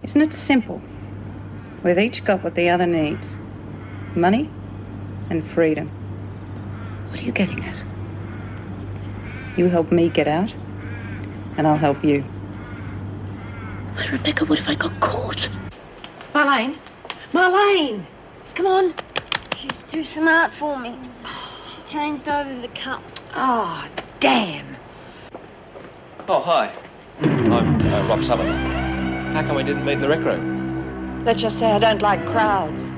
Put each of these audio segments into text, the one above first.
Isn't it simple? We've each got what the other needs. Money and freedom. What are you getting at? You help me get out, and I'll help you. Well, Rebecca, what if I got caught? Marlene? Marlene! Come on. She's too smart for me. She's changed over the cups. Oh, damn. Oh, hi. I'm Rob Sullivan. How come we didn't meet in the rec room? Let's just say I don't like crowds.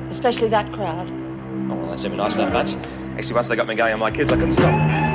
Especially that crowd. Oh, well, that's never nice enough, bunch. Actually, once they got me going on my kids, I couldn't stop.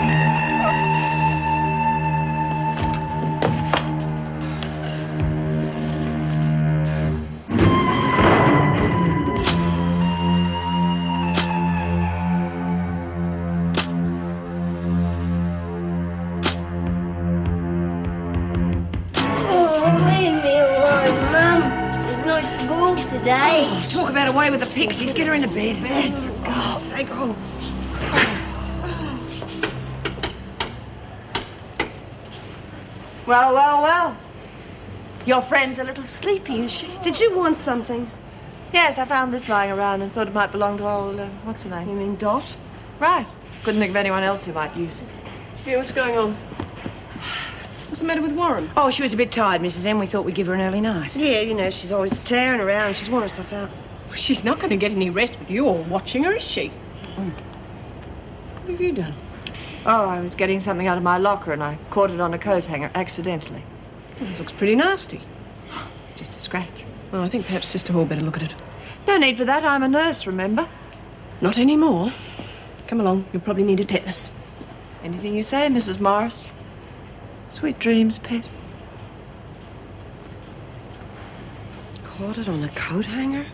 Today. Talk about away with the pixies. Get her into bed. For God's sake. Oh. Well. Your friend's a little sleepy, is she? Did you want something? Yes, I found this lying around and thought it might belong to old, what's her name? You mean Dot? Right. Couldn't think of anyone else who might use it. Yeah, what's going on? What's the matter with Warren? Oh, she was a bit tired, Mrs. M. We thought we'd give her an early night. Yeah, you know, she's always tearing around. She's worn herself out. She's not going to get any rest with you all watching her, is she? What have you done? Oh, I was getting something out of my locker and I caught it on a coat hanger accidentally. It looks pretty nasty. Just a scratch. Well, I think perhaps Sister Hall better look at it. No need for that. I'm a nurse, remember? Not anymore. Come along. You'll probably need a tetanus. Anything you say, Mrs. Morris. Sweet dreams, pet. Caught it on a coat hanger?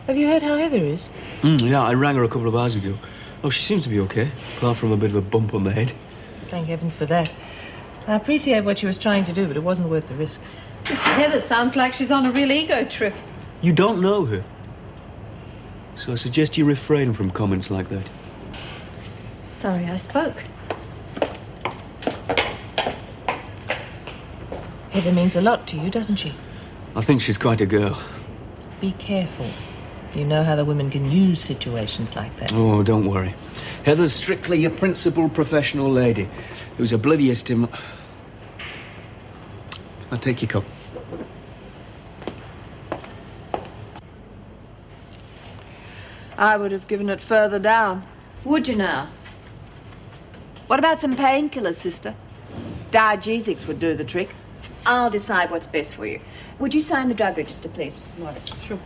Have you heard how Heather is? Yeah, I rang her a couple of hours ago. Oh, she seems to be okay, apart from a bit of a bump on the head. Thank heavens for that. I appreciate what she was trying to do, but it wasn't worth the risk. Heather sounds like she's on a real ego trip. You don't know her. So I suggest you refrain from comments like that. Sorry, I spoke. Heather means a lot to you, doesn't she? I think she's quite a girl. Be careful. You know how the women can use situations like that. Oh, don't worry. Heather's strictly a principled professional lady who's oblivious to... I'll take your cup. I would have given it further down. Would you now? What about some painkillers, sister? Diagesics would do the trick. I'll decide what's best for you. Would you sign the drug register, please, Mrs. Morris? Sure.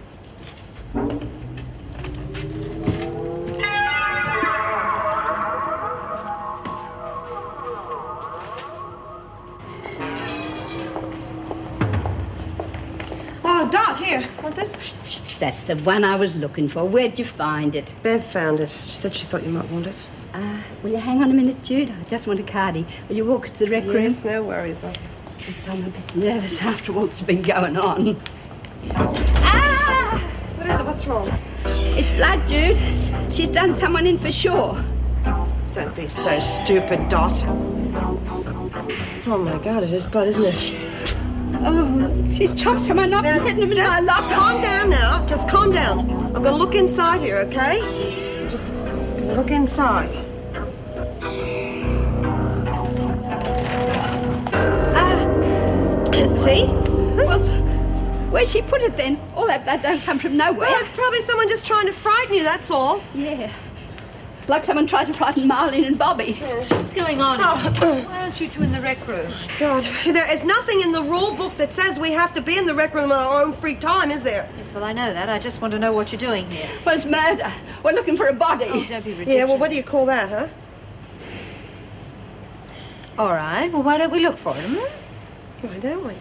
Oh, Dot, here. Want this? That's the one I was looking for. Where'd you find it? Bev found it. She said she thought you might want it. Will you hang on a minute, Jude? I just want a cardie. Will you walk us to the rec room? Yes, no worries. This time I'm a bit nervous after what's been going on. What is it? What's wrong? It's blood, Jude. She's done someone in for sure. Don't be so stupid, Dot. Oh, my God, it is blood, isn't it? Oh, she's chopped someone up and hidden them in my locker. Calm down now. Just calm down. I'm going to look inside here, okay? Just look inside. See? Well, where'd she put it then? All that blood don't come from nowhere. Well, it's probably someone just trying to frighten you, that's all. Yeah. Like someone tried to frighten Marlene and Bobbie. What's going on? Oh. Why aren't you two in the rec room? God, there is nothing in the rule book that says we have to be in the rec room on our own free time, is there? Yes, well, I know that. I just want to know what you're doing here. Well, it's murder. We're looking for a body. Oh, don't be ridiculous. Yeah, well, what do you call that, huh? All right. Well, why don't we look for it, hmm? Why don't we?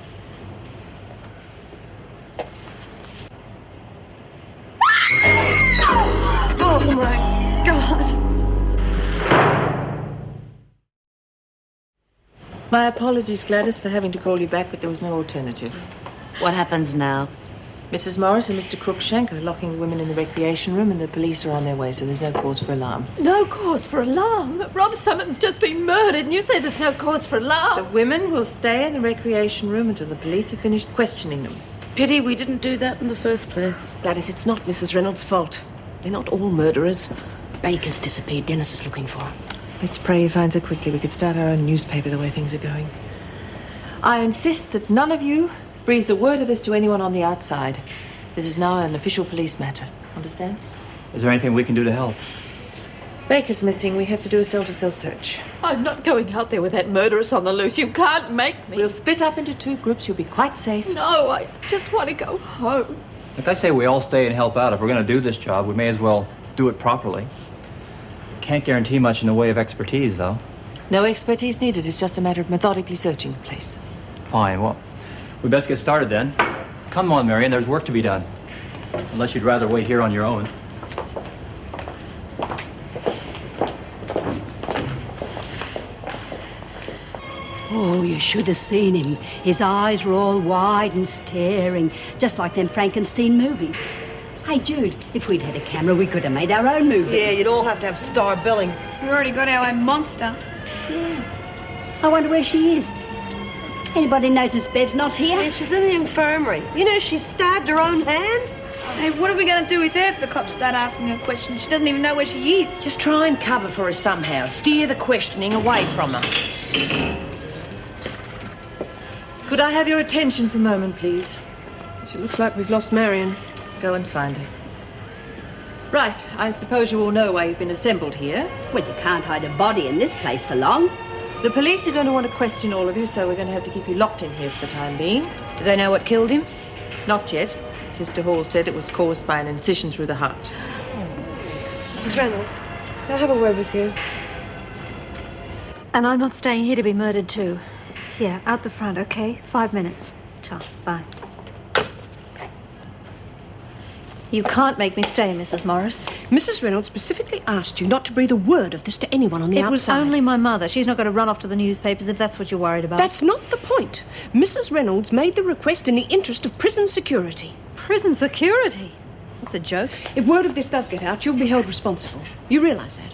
Oh, my God. My apologies, Gladys, for having to call you back, but there was no alternative. What happens now? Mrs. Morris and Mr. Cruikshank are locking the women in the recreation room and the police are on their way, so there's no cause for alarm. No cause for alarm? Rob Summon's just been murdered and you say there's no cause for alarm? The women will stay in the recreation room until the police have finished questioning them. Pity we didn't do that in the first place. Gladys, it's not Mrs. Reynolds' fault. They're not all murderers. Baker's disappeared. Dennis is looking for her. Let's pray he finds her quickly. We could start our own newspaper the way things are going. I insist that none of you breathes a word of this to anyone on the outside. This is now an official police matter. Understand? Is there anything we can do to help? Baker's missing. We have to do a cell-to-cell search. I'm not going out there with that murderess on the loose. You can't make me. We'll split up into 2 groups. You'll be quite safe. No, I just want to go home. Like I say, we all stay and help out. If we're going to do this job, we may as well do it properly. Can't guarantee much in the way of expertise, though. No expertise needed. It's just a matter of methodically searching the place. Fine, well, we best get started then. Come on, Marion, there's work to be done. Unless you'd rather wait here on your own. Oh, you should have seen him. His eyes were all wide and staring, just like them Frankenstein movies. Hey, Jude, if we'd had a camera, we could have made our own movie. Yeah, you'd all have to have star billing. We've already got our own monster. I wonder where she is. Anybody notice Bev's not here? Yeah, she's in the infirmary. You know, she stabbed her own hand. Hey, what are we going to do with her if the cops start asking her questions? She doesn't even know where she is. Just try and cover for her somehow. Steer the questioning away from her. Could I have your attention for a moment, please? It looks like we've lost Marion. Go and find her. Right, I suppose you all know why you've been assembled here. Well, you can't hide a body in this place for long. The police are going to want to question all of you, so we're going to have to keep you locked in here for the time being. Do they know what killed him? Not yet. Sister Hall said it was caused by an incision through the heart. Mrs. Reynolds, may I have a word with you? And I'm not staying here to be murdered too. Here, out the front, okay? 5 minutes. Ta, bye. You can't make me stay, Mrs. Morris. Mrs. Reynolds specifically asked you not to breathe a word of this to anyone on the outside. It was only my mother. She's not going to run off to the newspapers if that's what you're worried about. That's not the point. Mrs. Reynolds made the request in the interest of prison security. Prison security? That's a joke. If word of this does get out, you'll be held responsible. You realise that?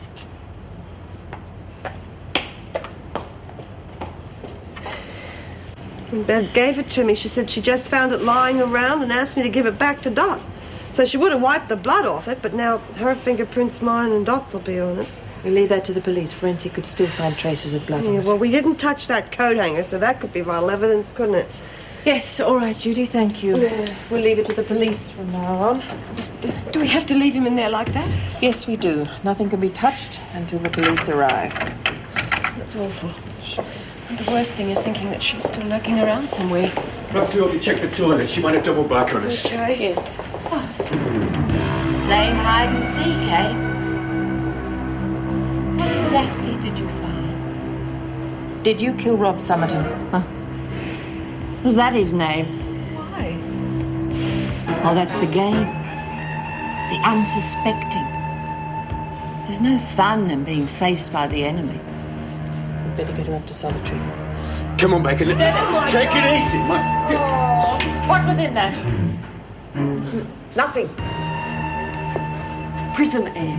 When Bev gave it to me, she said she just found it lying around and asked me to give it back to Dot. So she would have wiped the blood off it, but now her fingerprints, mine, and Dot's will be on it. We'll leave that to the police. Forensic could still find traces of blood on it. Well, we didn't touch that coat hanger, so that could be vital evidence, couldn't it? Yes, all right, Judy, thank you. Yeah. We'll leave it to the police from now on. Do we have to leave him in there like that? Yes, we do. Nothing can be touched until the police arrive. That's awful. And the worst thing is thinking that she's still lurking around somewhere. Perhaps we ought to check the toilet. She might have doubled back on us. Okay. Yes. Playing hide and seek, eh? What exactly did you find? Did you kill Rob Summerton? Huh? Was that his name? Why? Oh, that's the game. The unsuspecting. There's no fun in being faced by the enemy. We'd better get her up to solitary. Come on, Becky. Take it easy. What was in that? Nothing. Prison air.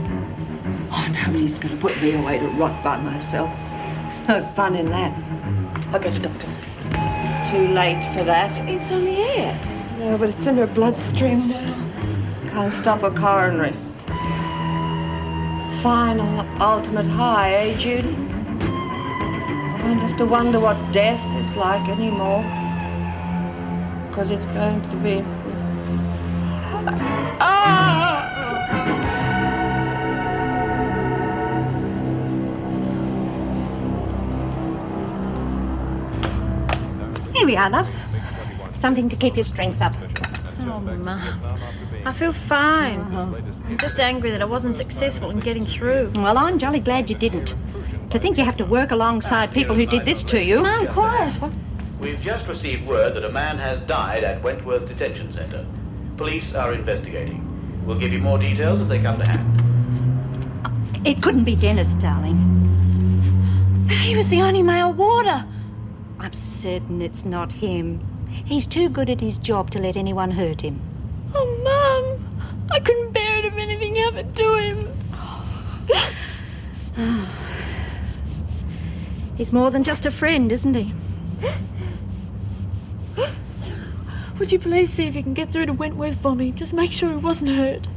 Oh, nobody's going to put me away to rot by myself. There's no fun in that. I'll get a doctor. It's too late for that. It's only air. No, but it's in her bloodstream now. Can't stop a coronary. Final, ultimate high, eh, Judy? I won't have to wonder what death is like anymore. Because it's going to be... Here we are, love. Something to keep your strength up. Oh, Mum. I feel fine. I'm just angry that I wasn't successful in getting through. Well, I'm jolly glad you didn't. To think you have to work alongside people who did this to you. No, quiet. We've just received word that a man has died at Wentworth Detention Centre. Police are investigating. We'll give you more details as they come to hand. It couldn't be Dennis, darling. But he was the only male warder. I'm certain it's not him. He's too good at his job to let anyone hurt him. Oh, Mum, I couldn't bear it if anything happened to him. He's more than just a friend, isn't he? Would you please see if you can get through to Wentworth for me? Just make sure he wasn't hurt.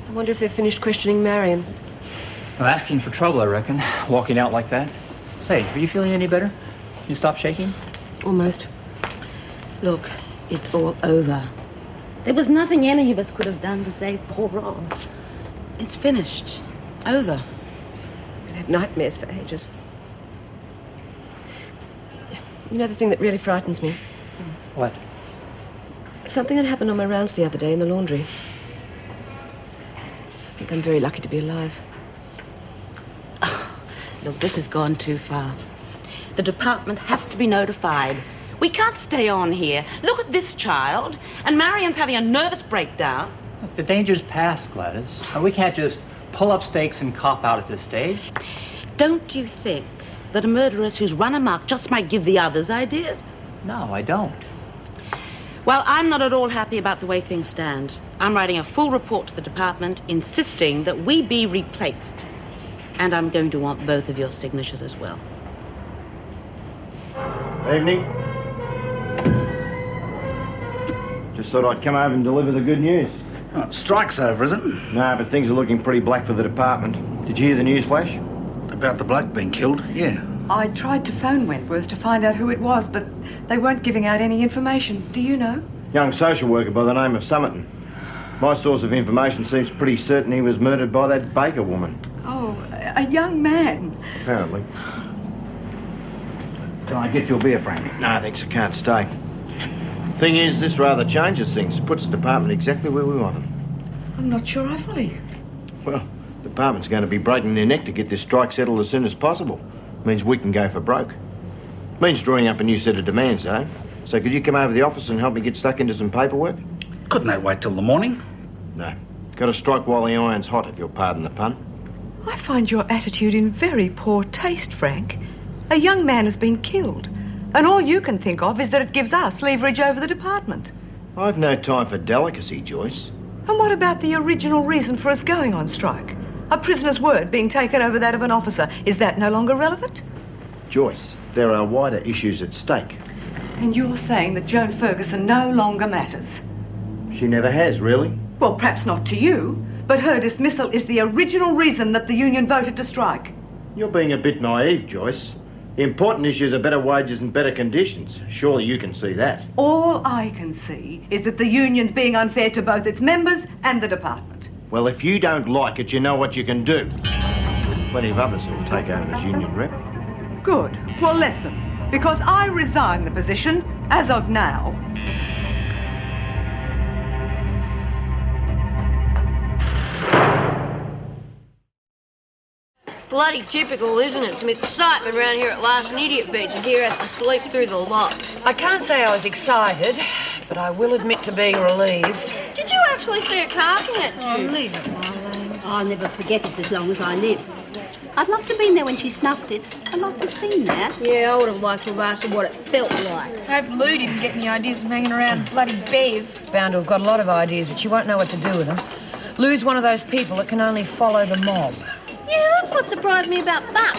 I wonder if they've finished questioning Marion. Well, asking for trouble, I reckon. Walking out like that. Say, are you feeling any better? You stop shaking? Almost. Look, it's all over. There was nothing any of us could have done to save poor Rob. It's finished. Over. I'm gonna have nightmares for ages. You know the thing that really frightens me? What? Something that happened on my rounds the other day in the laundry. I think I'm very lucky to be alive. Look, this has gone too far. The department has to be notified. We can't stay on here. Look at this child. And Marion's having a nervous breakdown. Look, the danger's past, Gladys. We can't just pull up stakes and cop out at this stage. Don't you think that a murderess who's run amok just might give the others ideas? No, I don't. Well, I'm not at all happy about the way things stand. I'm writing a full report to the department insisting that we be replaced. And I'm going to want both of your signatures as well. Evening. Just thought I'd come over and deliver the good news. Oh, strike's over, is it? No, but things are looking pretty black for the department. Did you hear the news flash? About the bloke being killed? Yeah. I tried to phone Wentworth to find out who it was, but they weren't giving out any information. Do you know? Young social worker by the name of Summerton. My source of information seems pretty certain he was murdered by that Baker woman. Oh, a young man. Apparently. Can I get you a beer, Frank? No, thanks, I can't stay. Thing is, this rather changes things. Puts the department exactly where we want them. I'm not sure I follow you. Well, the department's going to be breaking their neck to get this strike settled as soon as possible. Means we can go for broke. Means drawing up a new set of demands, eh? So could you come over to the office and help me get stuck into some paperwork? Couldn't they wait till the morning? No. Got to strike while the iron's hot, if you'll pardon the pun. I find your attitude in very poor taste, Frank. A young man has been killed, and all you can think of is that it gives us leverage over the department. I've no time for delicacy, Joyce. And what about the original reason for us going on strike? A prisoner's word being taken over that of an officer. Is that no longer relevant? Joyce, there are wider issues at stake. And you're saying that Joan Ferguson no longer matters? She never has, really. Well, perhaps not to you, but her dismissal is the original reason that the union voted to strike. You're being a bit naive, Joyce. The important issues are better wages and better conditions. Surely you can see that. All I can see is that the union's being unfair to both its members and the department. Well, if you don't like it, you know what you can do. Plenty of others who will take over as union rep. Good. Well, let them. Because I resign the position as of now. Bloody typical, isn't it? Some excitement around here at last. An idiot beaches here has to sleep through the lot. I can't say I was excited, but I will admit to being relieved. Did you actually see her carking it, Jude? Oh, leave it, Marlene. I'll never forget it as long as I live. I'd love to have been there when she snuffed it. I'd love to have seen that. Yeah, I would have liked to have asked her what it felt like. I hope Lou didn't get any ideas from hanging around bloody Bev. Bound to have got a lot of ideas, but she won't know what to do with them. Lou's one of those people that can only follow the mob. Yeah, that's what surprised me about Buck.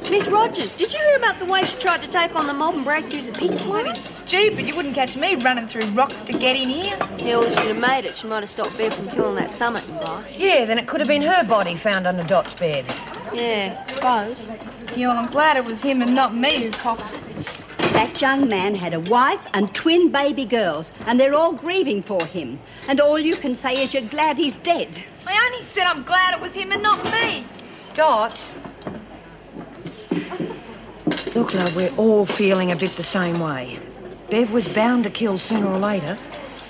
Miss Rodgers, did you hear about the way she tried to take on the mob and break through the picket line? Bloody stupid. You wouldn't catch me running through rocks to get in here. Yeah, well, if she'd have made it, she might have stopped Bev from killing that Summerton guy. Yeah, then it could have been her body found under Dot's bed. Yeah, I suppose. Yeah, well, I'm glad it was him and not me who copped it. That young man had a wife and twin baby girls, and they're all grieving for him. And all you can say is you're glad he's dead. I only said I'm glad it was him and not me. Dot. Look, love, we're all feeling a bit the same way. Bev was bound to kill sooner or later,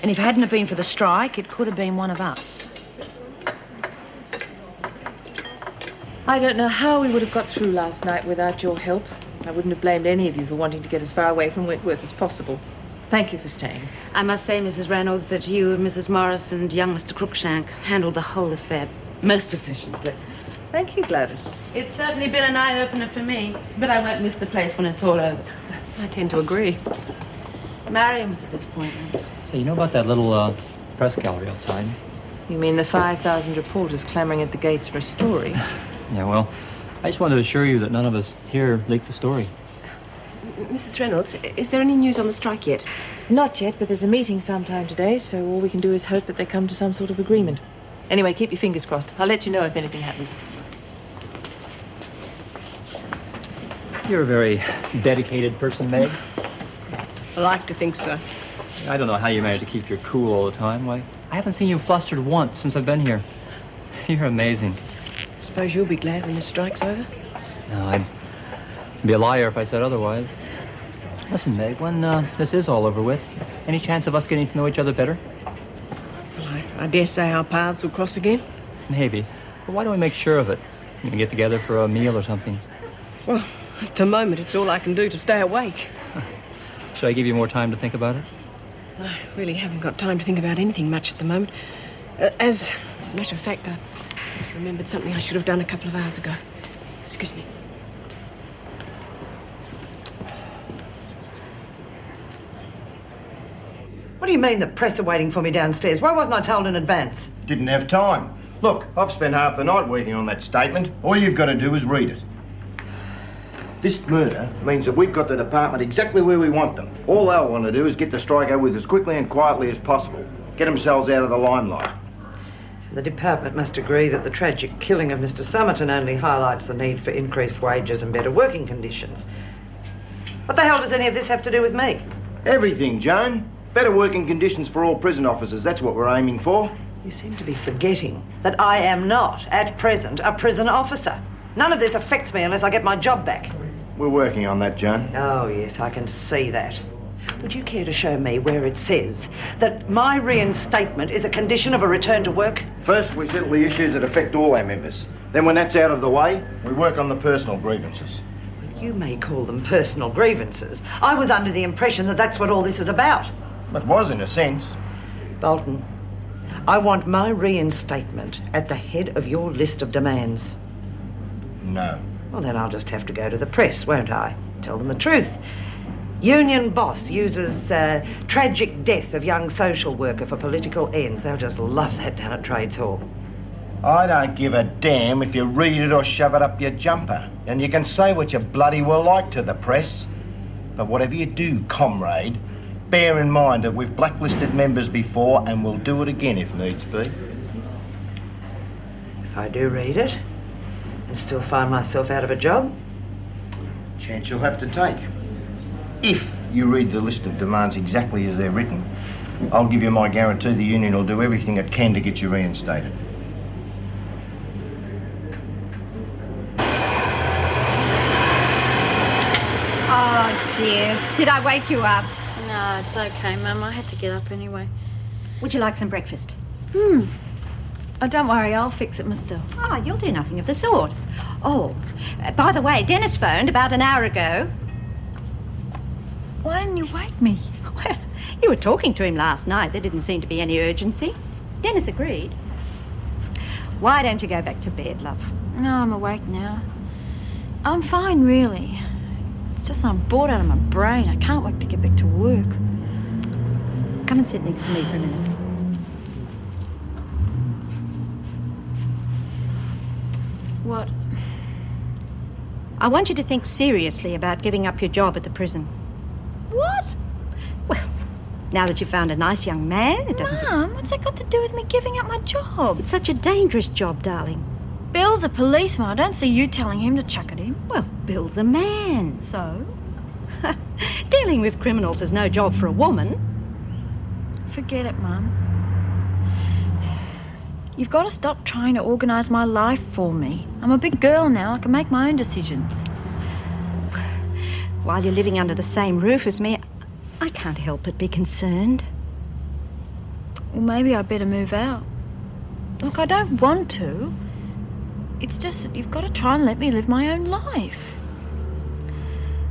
and if it hadn't have been for the strike, it could have been one of us. I don't know how we would have got through last night without your help. I wouldn't have blamed any of you for wanting to get as far away from Wentworth as possible. Thank you for staying. I must say, Mrs. Reynolds, that you, Mrs. Morris, and young Mr. Cruikshank handled the whole affair most efficiently. Thank you, Gladys. It's certainly been an eye-opener for me, but I won't miss the place when it's all over. I tend to agree. Marion was a disappointment. So you know about that little press gallery outside? You mean the 5,000 reporters clamoring at the gates for a story? Yeah, well, I just wanted to assure you that none of us here leaked the story. Mrs. Reynolds, is there any news on the strike yet? Not yet, but there's a meeting sometime today, so all we can do is hope that they come to some sort of agreement. Anyway, keep your fingers crossed. I'll let you know if anything happens. You're a very dedicated person, Meg. I like to think so. I don't know how you manage to keep your cool all the time. Why, I haven't seen you flustered once since I've been here. You're amazing. Suppose you'll be glad when the strike's over? No, I'd be a liar if I said otherwise. Listen, Meg, when this is all over with, any chance of us getting to know each other better? Well, I dare say our paths will cross again. Maybe. But why don't we make sure of it? We can get together for a meal or something. Well, at the moment, it's all I can do to stay awake. Should I give you more time to think about it? I really haven't got time to think about anything much at the moment. As a matter of fact, I just remembered something I should have done a couple of hours ago. Excuse me. What do you mean the press are waiting for me downstairs? Why wasn't I told in advance? Didn't have time. Look, I've spent half the night working on that statement. All you've got to do is read it. This murder means that we've got the department exactly where we want them. All they'll want to do is get the strike over with as quickly and quietly as possible. Get themselves out of the limelight. The department must agree that the tragic killing of Mr. Somerton only highlights the need for increased wages and better working conditions. What the hell does any of this have to do with me? Everything, Joan. Better working conditions for all prison officers. That's what we're aiming for. You seem to be forgetting that I am not, at present, a prison officer. None of this affects me unless I get my job back. We're working on that, Joan. Oh, yes, I can see that. Would you care to show me where it says that my reinstatement is a condition of a return to work? First, we settle the issues that affect all our members. Then, when that's out of the way, we work on the personal grievances. You may call them personal grievances. I was under the impression that that's what all this is about. It was, in a sense. Bolton, I want my reinstatement at the head of your list of demands. No. Well, then I'll just have to go to the press, won't I? Tell them the truth. Union boss uses tragic death of young social worker for political ends. They'll just love that down at Trades Hall. I don't give a damn if you read it or shove it up your jumper. And you can say what you bloody well like to the press. But whatever you do, comrade, bear in mind that we've blacklisted members before and we'll do it again if needs be. If I do read it and still find myself out of a job? Chance you'll have to take. If you read the list of demands exactly as they're written, I'll give you my guarantee the union will do everything it can to get you reinstated. Oh, dear. Did I wake you up? No, it's okay, Mum. I had to get up anyway. Would you like some breakfast? Oh, don't worry. I'll fix it myself. Oh, you'll do nothing of the sort. Oh, by the way, Dennis phoned about an hour ago. Why didn't you wake me? Well, you were talking to him last night. There didn't seem to be any urgency. Dennis agreed. Why don't you go back to bed, love? No, I'm awake now. I'm fine, really. It's just I'm bored out of my brain. I can't wait to get back to work. Come and sit next to me for a minute. What? I want you to think seriously about giving up your job at the prison. What? Well, now that you've found a nice young man, it doesn't... Mum, what's that got to do with me giving up my job? It's such a dangerous job, darling. Bill's a policeman. I don't see you telling him to chuck at him. Well, Bill's a man. So? Dealing with criminals is no job for a woman. Forget it, Mum. You've got to stop trying to organise my life for me. I'm a big girl now. I can make my own decisions. While you're living under the same roof as me, I can't help but be concerned. Well, maybe I'd better move out. Look, I don't want to. It's just that you've got to try and let me live my own life.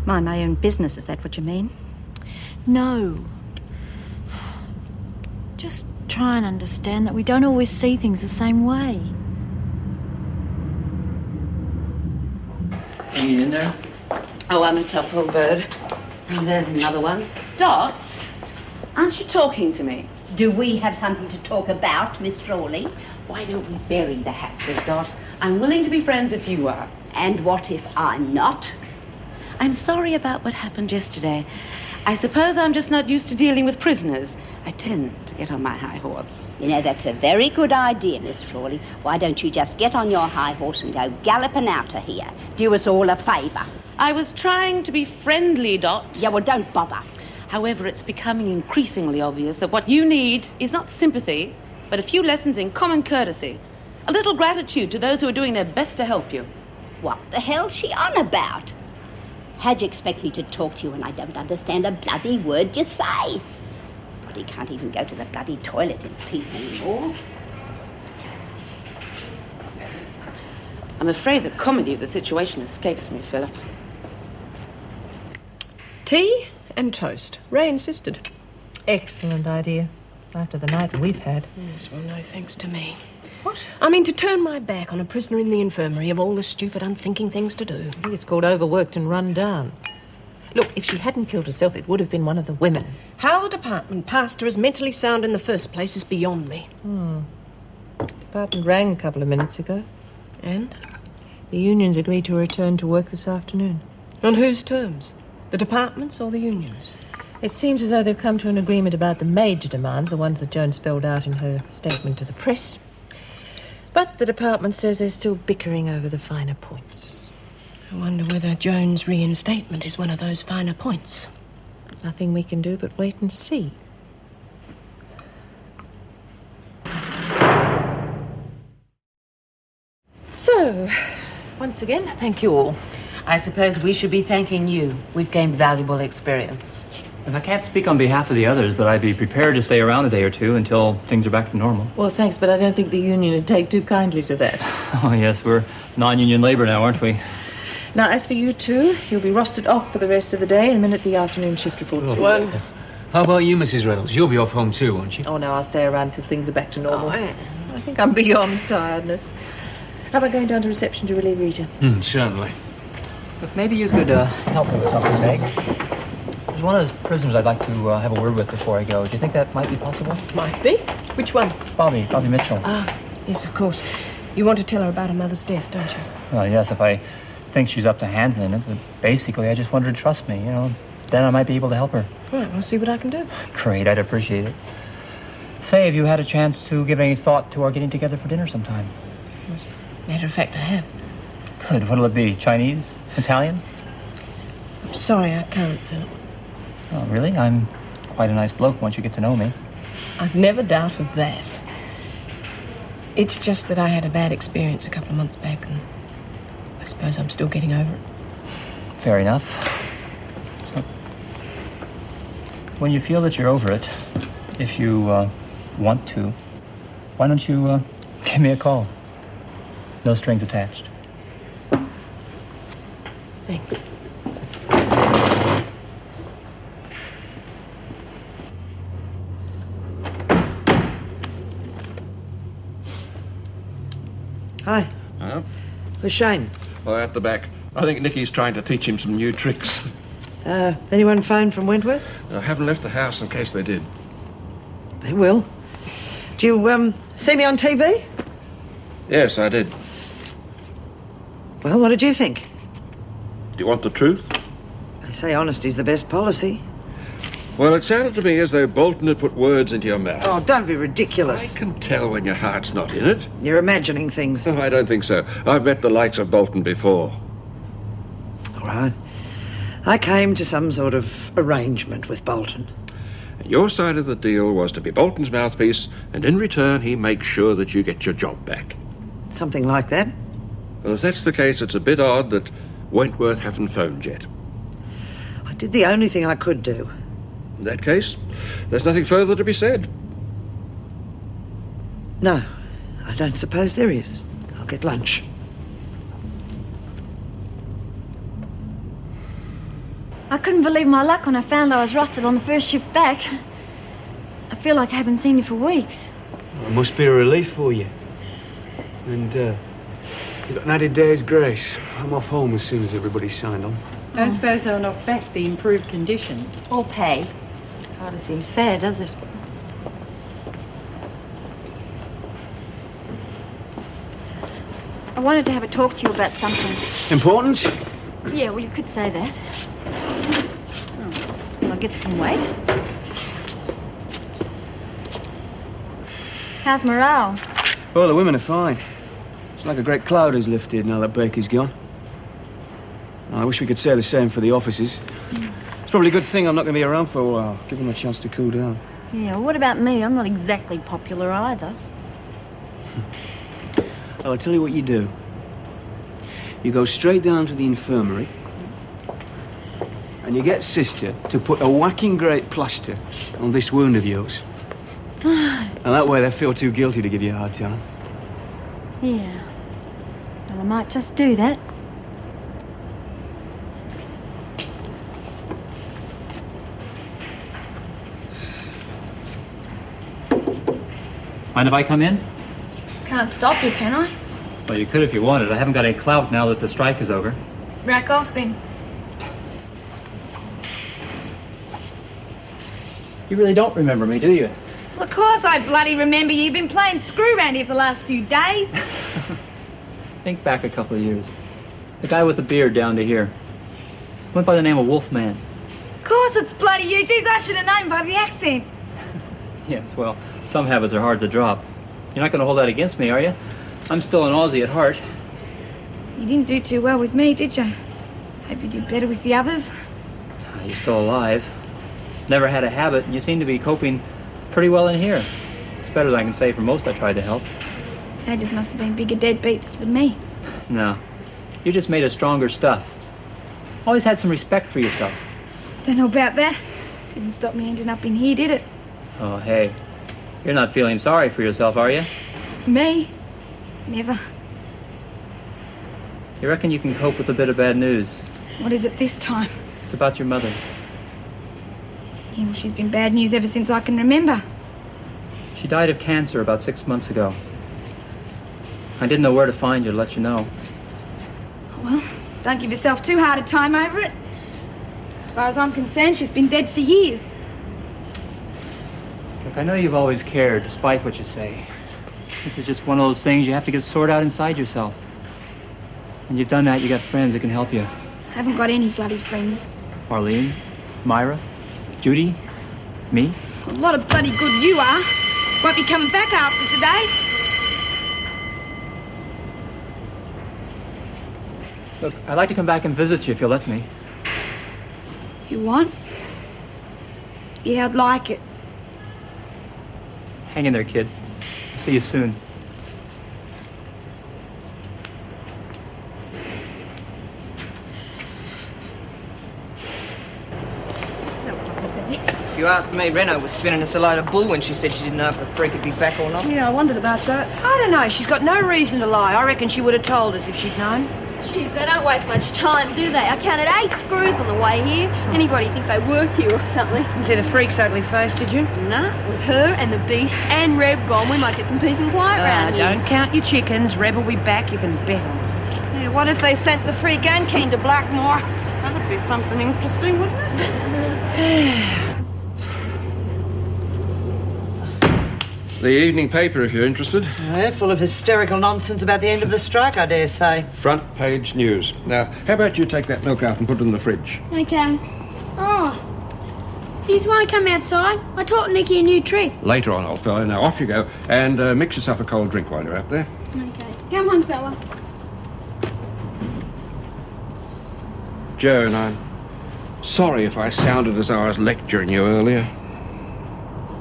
Mind my own business, is that what you mean? No. Just try and understand that we don't always see things the same way. hanging in there? Oh, I'm a tough old bird. And there's another one. Dot, aren't you talking to me? Do we have something to talk about, Miss Frawley? Why don't we bury the hatchet, Dot? I'm willing to be friends if you are. And what if I'm not? I'm sorry about what happened yesterday. I suppose I'm just not used to dealing with prisoners. I tend to get on my high horse. You know, that's a very good idea, Miss Frawley. Why don't you just get on your high horse and go galloping out of here? Do us all a favour. I was trying to be friendly, Dot. Yeah, well, don't bother. However, it's becoming increasingly obvious that what you need is not sympathy, but a few lessons in common courtesy. A little gratitude to those who are doing their best to help you. What the hell's she on about? How'd you expect me to talk to you when I don't understand a bloody word you say? He can't even go to the bloody toilet in peace anymore. I'm afraid the comedy of the situation escapes me, Philip. Tea and toast. Ray insisted. Excellent idea. After the night we've had. Yes, well, no thanks to me. What? I mean, to turn my back on a prisoner in the infirmary of all the stupid, unthinking things to do. I think it's called overworked and run down. Look, if she hadn't killed herself, it would have been one of the women. How the department passed her as mentally sound in the first place is beyond me. Department rang a couple of minutes ago. And? The unions agreed to return to work this afternoon. On whose terms? The department's or the unions? It seems as though they've come to an agreement about the major demands, the ones that Joan spelled out in her statement to the press. But the department says they're still bickering over the finer points. I wonder whether Joan's reinstatement is one of those finer points. Nothing we can do but wait and see. So, once again, thank you all. I suppose we should be thanking you. We've gained valuable experience. And I can't speak on behalf of the others, but I'd be prepared to stay around a day or two until things are back to normal. Well, thanks, but I don't think the union would take too kindly to that. Oh, yes, we're non-union labor now, aren't we? Now, as for you two, you'll be rostered off for the rest of the day the minute the afternoon shift reports. Wonderful. How about you, Mrs. Reynolds? You'll be off home too, won't you? Oh, no, I'll stay around till things are back to normal. Oh, I think I'm beyond tiredness. How about going down to reception to relieve Rita? Certainly. Look, maybe you could help me with something, Meg. There's one of those prisoners I'd like to have a word with before I go. Do you think that might be possible? Might be. Which one? Bobby Mitchell. Ah, yes, of course. You want to tell her about her mother's death, don't you? Well, yes, if I think she's up to handling it. But basically, I just want her to trust me, you know. Then I might be able to help her. All right, we'll see what I can do. Great, I'd appreciate it. Say, have you had a chance to give any thought to our getting together for dinner sometime? As a matter of fact, I have. Good. What'll it be? Chinese? Italian? I'm sorry, I can't, Philip. Oh, really? I'm quite a nice bloke once you get to know me. I've never doubted that. It's just that I had a bad experience a couple of months back, and I suppose I'm still getting over it. Fair enough. So, when you feel that you're over it, if you want to, why don't you give me a call? No strings attached. Thanks. Hi. Where's Shane? Oh, out the back. I think Nicky's trying to teach him some new tricks. Anyone phone from Wentworth? I haven't left the house in case they did. They will. Do you, see me on TV? Yes, I did. Well, what did you think? Do you want the truth? They say honesty's the best policy. Well, it sounded to me as though Bolton had put words into your mouth. Oh, don't be ridiculous. I can tell when your heart's not in it. You're imagining things. Oh, I don't think so. I've met the likes of Bolton before. All right. I came to some sort of arrangement with Bolton. Your side of the deal was to be Bolton's mouthpiece, and in return he makes sure that you get your job back. Something like that. Well, if that's the case, it's a bit odd that Wentworth haven't phoned yet. I did the only thing I could do. In that case, there's nothing further to be said. No, I don't suppose there is. I'll get lunch. I couldn't believe my luck when I found I was rostered on the first shift back. I feel like I haven't seen you for weeks. It must be a relief for you. And, You got an added day's grace. I'm off home as soon as everybody's signed on. Don't suppose they'll knock back the improved conditions. Or pay. Hardly seems fair, does it? I wanted to have a talk to you about something. Important? Yeah, well, you could say that. Well, I guess it can wait. How's morale? Oh, the women are fine. It's like a great cloud has lifted now that Baker's gone. I wish we could say the same for the officers. It's probably a good thing I'm not going to be around for a while. Give them a chance to cool down. Yeah, well, what about me? I'm not exactly popular either. Well, I'll tell you what you do. You go straight down to the infirmary and you get Sister to put a whacking great plaster on this wound of yours. And that way they feel too guilty to give you a hard time. Yeah. Well, I might just do that. Mind if I come in? Can't stop you, can I? Well, you could if you wanted. I haven't got any clout now that the strike is over. Rack off then. You really don't remember me, do you? Well, of course I bloody remember you. You've been playing screw around here for the last few days. Think back a couple of years. The guy with the beard down to here. Went by the name of Wolfman. Of course it's bloody you. Jeez, I should have known by the accent. Yes, well, some habits are hard to drop. You're not going to hold that against me, are you? I'm still an Aussie at heart. You didn't do too well with me, did you? Hope you did better with the others. You're still alive. Never had a habit, and you seem to be coping pretty well in here. It's better than I can say for most I tried to help. They just must have been bigger deadbeats than me. No. You just made of stronger stuff. Always had some respect for yourself. Don't know about that. Didn't stop me ending up in here, did it? Oh, hey. You're not feeling sorry for yourself, are you? Me? Never. You reckon you can cope with a bit of bad news? What is it this time? It's about your mother. Yeah, well, she's been bad news ever since I can remember. She died of cancer about 6 months ago. I didn't know where to find you to let you know. Well, don't give yourself too hard a time over it. As far as I'm concerned, she's been dead for years. Look, I know you've always cared, despite what you say. This is just one of those things you have to get sorted out inside yourself. When you've done that, you got friends that can help you. I haven't got any bloody friends. Marlene, Myra, Judy, me. A lot of bloody good you are. Won't be coming back after today. Look, I'd like to come back and visit you if you'll let me. If you want. Yeah, I'd like it. Hang in there, kid. I'll see you soon. If you ask me, Reno was spinning us a load of bull when she said she didn't know if the freak would be back or not. Yeah, I wondered about that. I don't know. She's got no reason to lie. I reckon she would have told us if she'd known. Jeez, they don't waste much time, do they? I counted 8 screws on the way here. Anybody think they work here or something? You see the freak's ugly face, did you? Nah, with her and the beast and Reb gone, we might get some peace and quiet round here. Don't count your chickens. Reb will be back, you can bet on it. Yeah, what if they sent the freak and Kean to Blackmore? That'd be something interesting, wouldn't it? The evening paper, if you're interested. Yeah, full of hysterical nonsense about the end of the strike, I dare say. Front page news. Now, how about you take that milk out and put it in the fridge? Okay. Oh. Do you just want to come outside? I taught Nicky a new trick. Later on, old fellow. Now, off you go. And mix yourself a cold drink while you're out there. Okay. Come on, fella. Joan, I'm sorry if I sounded as though I was lecturing you earlier.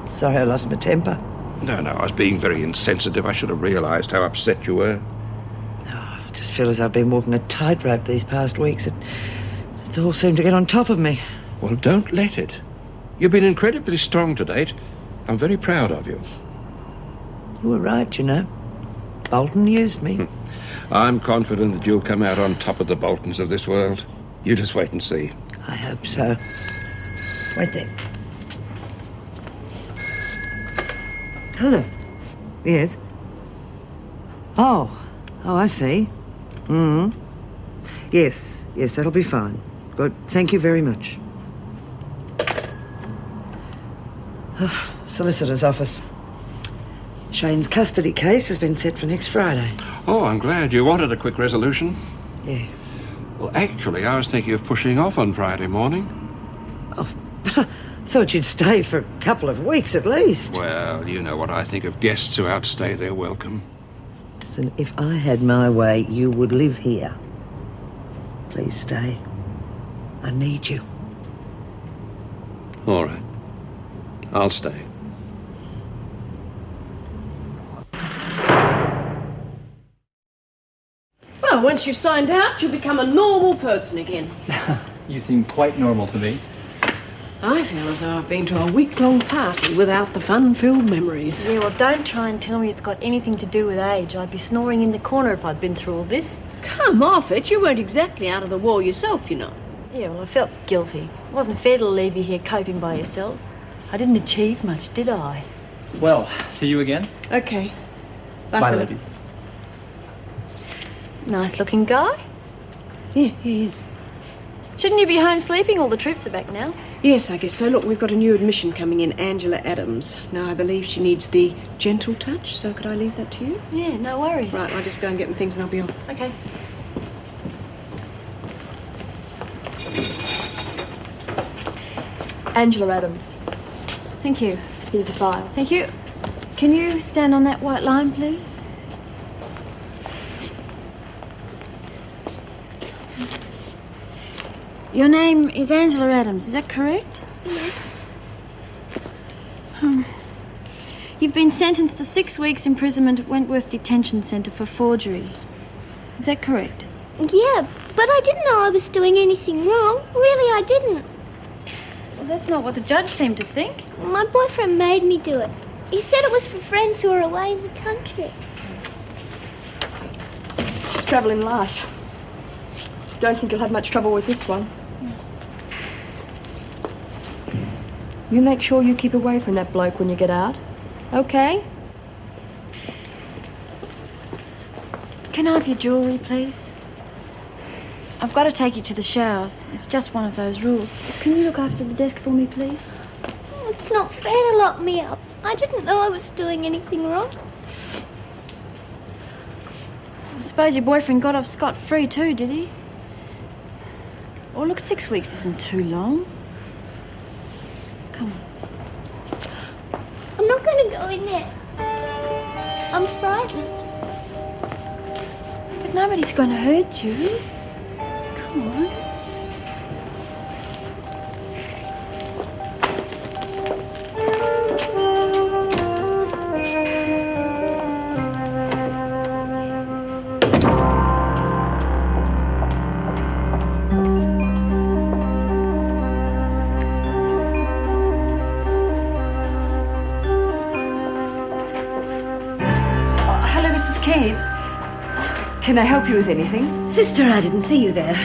Sorry I lost my temper. No, I was being very insensitive. I should have realised how upset you were. Oh, I just feel as I've been walking a tightrope these past weeks. It just all seemed to get on top of me. Well, don't let it. You've been incredibly strong to date. I'm very proud of you. You were right, you know. Bolton used me. I'm confident that you'll come out on top of the Boltons of this world. You just wait and see. I hope so. Wait there. Hello. Yes. Oh, I see. Yes, that'll be fine. Good. Thank you very much. Solicitor's office. Shane's custody case has been set for next Friday. Oh, I'm glad. You wanted a quick resolution? Yeah. Well, actually, I was thinking of pushing off on Friday morning. Oh, but I thought you'd stay for a couple of weeks at least. Well, you know what I think of guests who outstay their welcome. Listen, if I had my way, you would live here. Please stay. I need you. All right. I'll stay. Well, once you've signed out, you'll become a normal person again. You seem quite normal to me. I feel as though I've been to a week-long party without the fun-filled memories. Yeah, well, don't try and tell me it's got anything to do with age. I'd be snoring in the corner if I'd been through all this. Come off it. You weren't exactly out of the wall yourself, you know. Yeah, well, I felt guilty. It wasn't fair to leave you here coping by yourselves. I didn't achieve much, did I? Well, see you again. Okay. Bye, Bye, Philip. ladies. Nice-looking guy. Yeah, he is. Shouldn't you be home sleeping? All the troops are back now. Yes, I guess so. Look, we've got a new admission coming in, Angela Adams. Now, I believe she needs the gentle touch, so could I leave that to you? Yeah, no worries. Right, I'll just go and get my things and I'll be off. Okay. Angela Adams. Thank you. Here's the file. Thank you. Can you stand on that white line, please? Your name is Angela Adams, is that correct? Yes. You've been sentenced to 6 weeks imprisonment at Wentworth Detention Centre for forgery. Is that correct? Yeah, but I didn't know I was doing anything wrong. Really, I didn't. Well, that's not what the judge seemed to think. My boyfriend made me do it. He said it was for friends who are away in the country. She's travelling light. Don't think you'll have much trouble with this one. You make sure you keep away from that bloke when you get out. Okay? Can I have your jewellery, please? I've got to take you to the showers. It's just one of those rules. Can you look after the desk for me, please? It's not fair to lock me up. I didn't know I was doing anything wrong. I suppose your boyfriend got off scot-free too, did he? Oh, look, 6 weeks isn't too long. Come on. I'm not going to go in there. I'm frightened. But nobody's going to hurt you. Come on. Kean, can I help you with anything? Sister, I didn't see you there.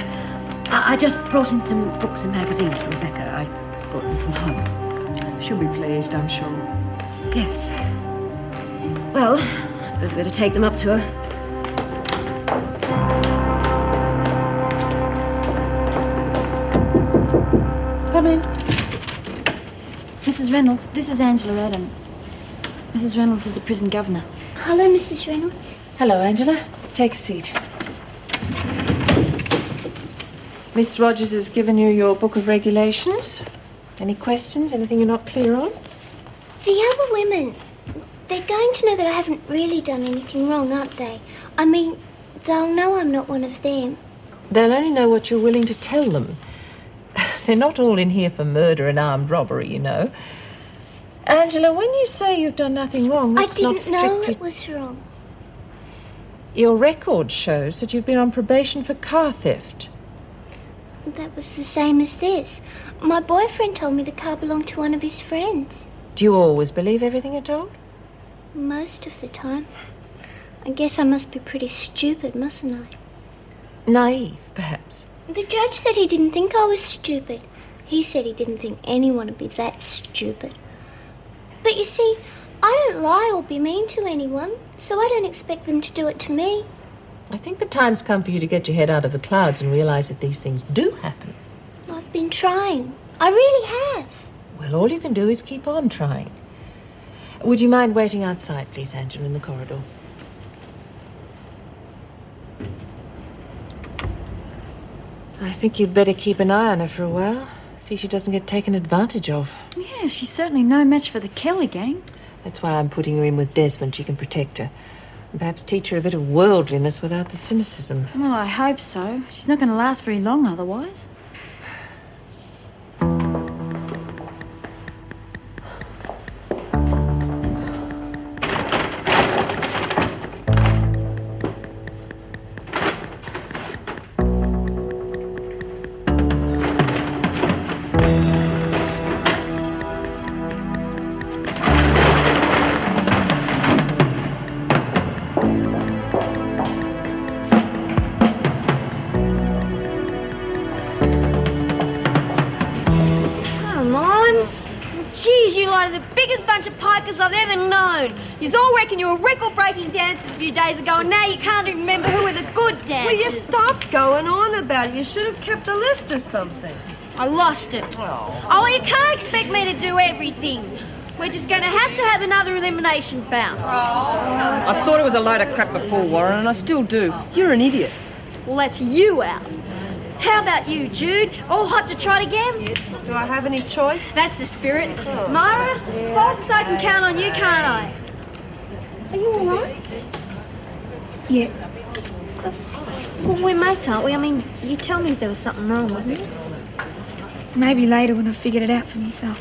I just brought in some books and magazines for Rebecca. I brought them from home. She'll be pleased, I'm sure. Yes. Well, I suppose we better take them up to her. Come in. Mrs. Reynolds, this is Angela Adams. Mrs. Reynolds is a prison governor. Hello, Mrs. Reynolds. Hello, Angela. Take a seat. Miss Rodgers has given you your book of regulations. Any questions? Anything you're not clear on? The other women, they're going to know that I haven't really done anything wrong, aren't they? I mean, they'll know I'm not one of them. They'll only know what you're willing to tell them. They're not all in here for murder and armed robbery, you know. Angela, when you say you've done nothing wrong, that's not strictly... I didn't know it was wrong. Your record shows that you've been on probation for car theft. That was the same as this. My boyfriend told me the car belonged to one of his friends. Do you always believe everything you're told? Most of the time. I guess I must be pretty stupid, mustn't I? Naive, perhaps. The judge said he didn't think I was stupid. He said he didn't think anyone would be that stupid. But you see, I don't lie or be mean to anyone, so I don't expect them to do it to me. I think the time's come for you to get your head out of the clouds and realise that these things do happen. I've been trying. I really have. Well, all you can do is keep on trying. Would you mind waiting outside, please, Angela, in the corridor? I think you'd better keep an eye on her for a while. See she doesn't get taken advantage of. Yeah, she's certainly no match for the Kelly gang. That's why I'm putting her in with Desmond. She can protect her. And perhaps teach her a bit of worldliness without the cynicism. Well, I hope so. She's not going to last very long otherwise. I've ever known. You all reckon you were record-breaking dancers a few days ago, and now you can't even remember who were the good dancers. Will you stop going on about it? You should have kept a list or something. I lost it. Oh, well, you can't expect me to do everything. We're just going to have another elimination bout. I thought it was a load of crap before, Warren, and I still do. You're an idiot. Well, that's you out. How about you, Jude? All hot to trot again? Do I have any choice? That's the spirit. Myra, folks, I can count on you, can't I? Are you all right? Yeah. Well, we're mates, aren't we? I mean, you tell me if there was something wrong with it. Maybe later when I've figured it out for myself.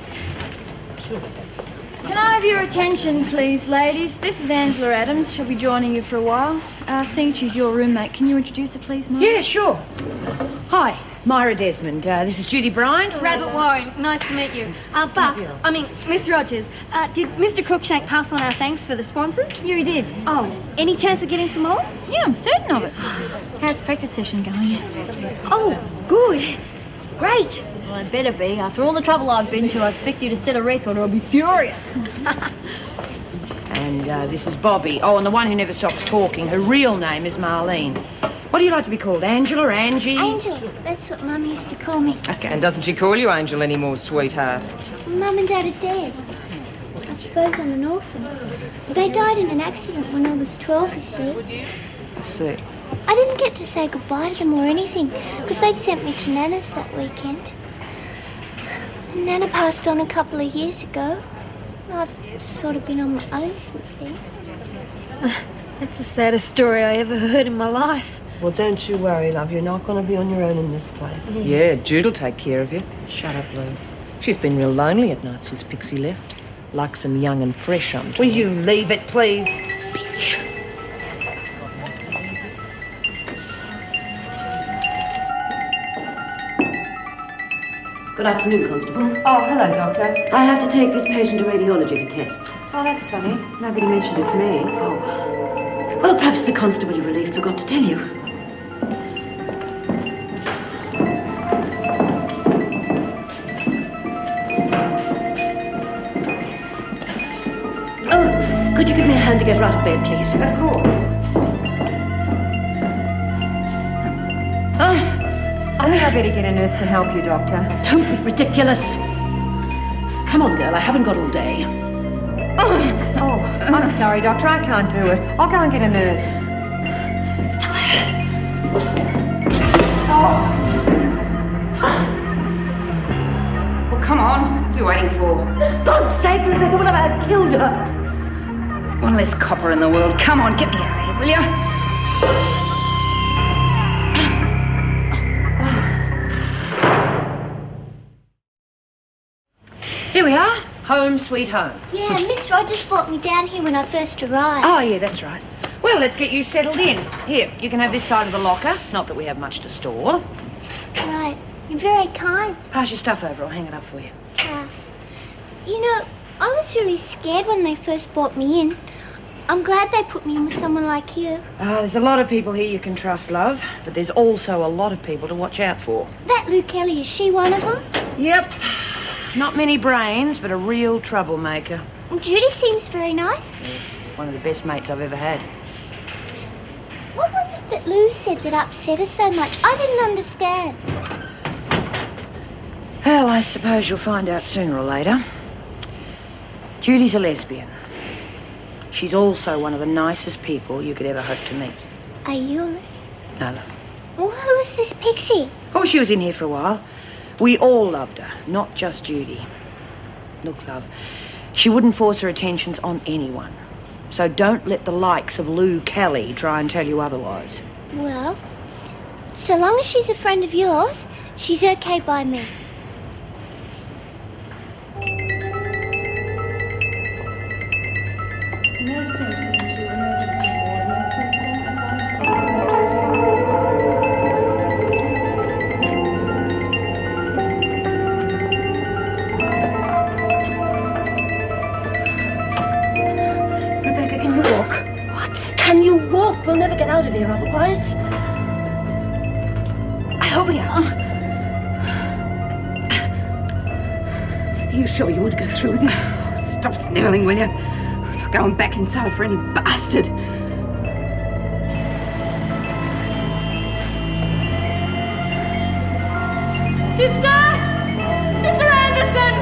Can I have your attention, please, ladies? This is Angela Adams. She'll be joining you for a while. Seeing she's your roommate, can you introduce her, please, Myra? Yeah, sure. Hi, Myra Desmond. This is Judy Bryant. Rabbit Warren, nice to meet you. Miss Rodgers, did Mr. Cruikshank pass on our thanks for the sponsors? Yeah, he did. Oh, any chance of getting some more? Yeah, I'm certain of it. How's practice session going? Oh, good. Great. Well, it better be. After all the trouble I've been to, I expect you to set a record or I'll be furious. And this is Bobbie. Oh, and the one who never stops talking. Her real name is Marlene. What do you like to be called? Angela or Angie? Angel. That's what Mum used to call me. Okay. And doesn't she call you Angel anymore, sweetheart? Mum and Dad are dead. I suppose I'm an orphan. They died in an accident when I was 12, you see. I see. I didn't get to say goodbye to them or anything, because they'd sent me to Nana's that weekend. Nana passed on a couple of years ago. I've sort of been on my own since then. That's the saddest story I ever heard in my life. Well, don't you worry, love. You're not going to be on your own in this place. Yeah, Jude'll take care of you. Shut up, Lou. She's been real lonely at night since Pixie left. Like some young and fresh, I'm told. Will you leave it, please? Bitch. Good afternoon, Constable. Oh, hello, Doctor. I have to take this patient to radiology for tests. Oh, that's funny. Nobody mentioned it to me. Oh. Well, perhaps the constable you relieved forgot to tell you. Oh, could you give me a hand to get her out of bed, please? Of course. I think I better get a nurse to help you, Doctor. Don't be ridiculous. Come on, girl, I haven't got all day. Oh, I'm sorry, Doctor, I can't do it. I'll go and get a nurse. Stop. Well, come on. What are you waiting for? God's sake, Rebecca, what have I killed her? One less copper in the world. Come on, get me out of here, will you? Here we are. Home sweet home. Yeah, Miss Rodgers brought me down here when I first arrived. Oh, yeah, that's right. Well, let's get you settled in. Here, you can have this side of the locker. Not that we have much to store. Right. You're very kind. Pass your stuff over. I'll hang it up for you. You know, I was really scared when they first brought me in. I'm glad they put me in with someone like you. There's a lot of people here you can trust, love. But there's also a lot of people to watch out for. That Lou Kelly, is she one of them? Yep. Not many brains, but a real troublemaker. Judy seems very nice. One of the best mates I've ever had. What was it that that Lou said that upset her so much? I didn't understand. Well, I suppose you'll find out sooner or later. Judy's a lesbian. She's also one of the nicest people you could ever hope to meet. Are you a lesbian? No, love. Well, who is this pixie? Oh, she was in here for a while. We all loved her, not just Judy. Look, love, she wouldn't force her attentions on anyone. So don't let the likes of Lou Kelly try and tell you otherwise. Well, so long as she's a friend of yours, she's okay by me. Nurse Simpson to emergency ward. Nurse Simpson, advance police emergency. Rebecca, can you walk? What? Can you walk? We'll never get out of here otherwise. Hurry up. Are you sure you want to go through with this? Stop snivelling, will you? You're going back inside for any bastard. Sister! Sister Anderson!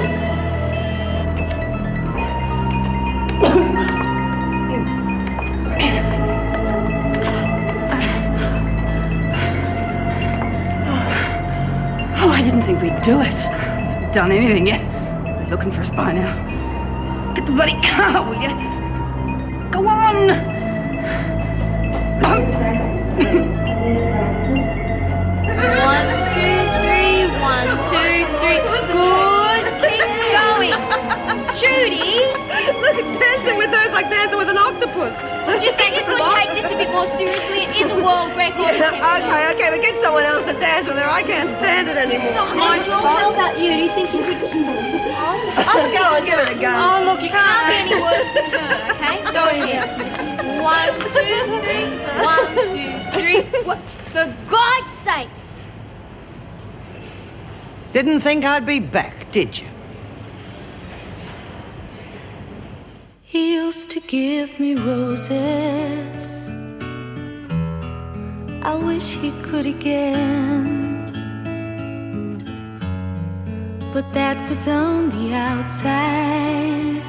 Oh, I didn't think we'd do it. Haven't done anything yet. We're looking for us by now. Get the bloody car, will you? Go on! 1, 2, 3, 1, 2, 3. Good. Keep going. Judy! Look at dancing with her. It's like dancing with an octopus. Do you think you could take this a bit more seriously? It is a world record. Okay, but get someone else to dance with her. I can't stand it anymore. Nigel, how about you? Do you think you could... Go on, give it a go. Oh, look, you can't be any worse than her, okay? Go here. 1, 2, 3. 1, 2, 3. What? For God's sake! Didn't think I'd be back, did you? He used to give me roses. I wish he could again. But that was on the outside,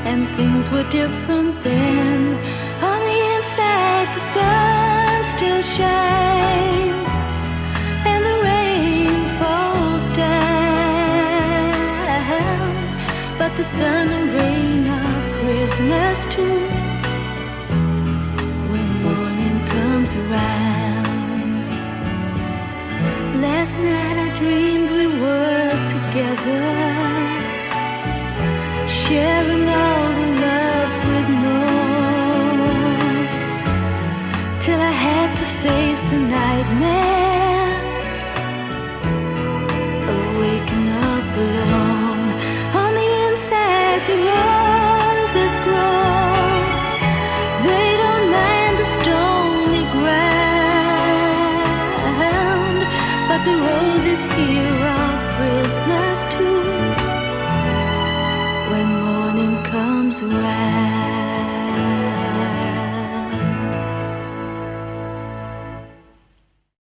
and things were different then. On the inside, the sun still shines, and the rain falls down. But the sun and rain are prisoners too when morning comes around. Last night I dreamed we were together, sharing all the love we'd known, till I had to face the nightmare of waking up alone. On the inside the roses grow, they don't mind the stony ground, but the roses here are prisoners too when morning comes around.